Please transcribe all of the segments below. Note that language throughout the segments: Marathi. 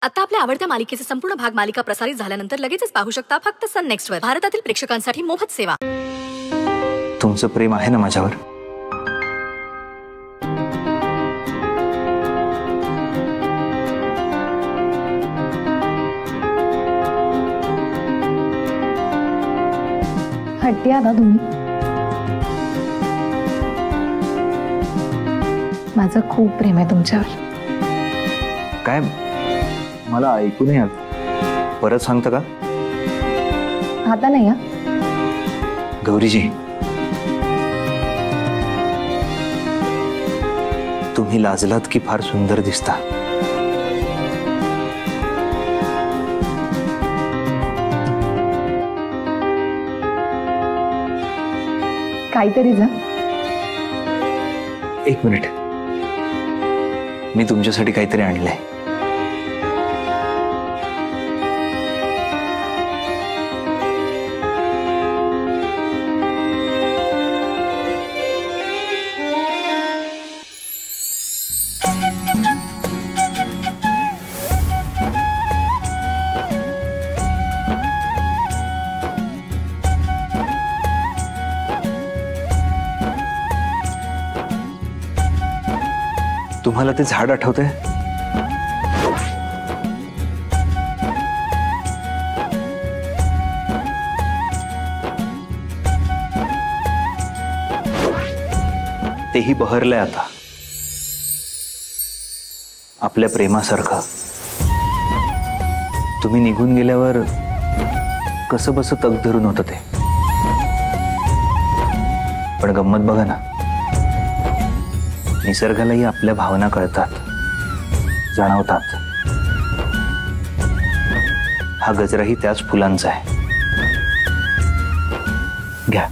आता आपल्या आवडत्या मालिकेचे संपूर्ण भाग मालिका प्रसारित झाल्यानंतर लगेचच पाहू शकता फक्त सन नेक्स्ट वर. भारतातील प्रेक्षकांसाठी मोफत सेवा. तुमचं प्रेम आहे ना माझ्यावर? हट्टी आहात तुम्ही. माझं खूप प्रेम आहे तुमच्यावर. काय? मला ऐकू नाही आलं. परत सांगता का? आता नाही. गौरीजी, तुम्ही लाजलात की फार सुंदर दिसता. काहीतरी जा. एक मिनिट, मी तुमच्यासाठी काहीतरी आणलंय. तुम्हाला ते झाड आठवतंय? तेही बहरलंय आता आपल्या प्रेमासारखं. तुम्ही निघून गेल्यावर कसं बस तग धरून होतं ते. पण गंमत बघा ना, निसर्गालाही आपल्या भावना कळतात, जाणवतात. हा गजराही त्याच फुलांचा आहे. घ्या.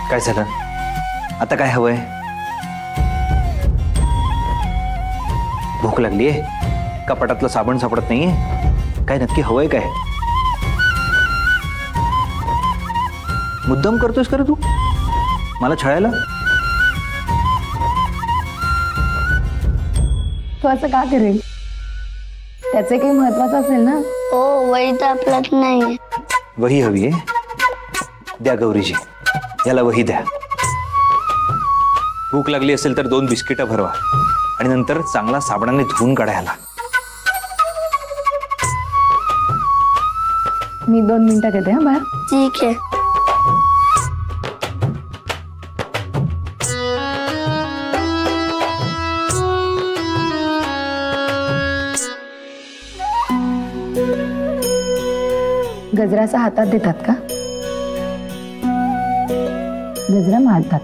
काय झालं आता? काय हवंय? भूक लागलीये? कपाटातलं साबण सापडत नाहीये? काय नक्की हवंय? काय मुद्दाम करतोयस का रे तू मला छळायला? तू असं का करेल? त्याचे काही महत्वाचं असेल ना. हो, वही तर आपल्यात नाही. वही हवी आहे? द्या गौरीजी, याला वही द्या. भूक लागली असेल तर 2 बिस्किटं भरवा आणि नंतर चांगला साबणाने धुवून काढा याला. मी 2 मिनिटात येते. बाळा. ठीक आहे. गजराचा हातात देतात का? गजरा मारतात.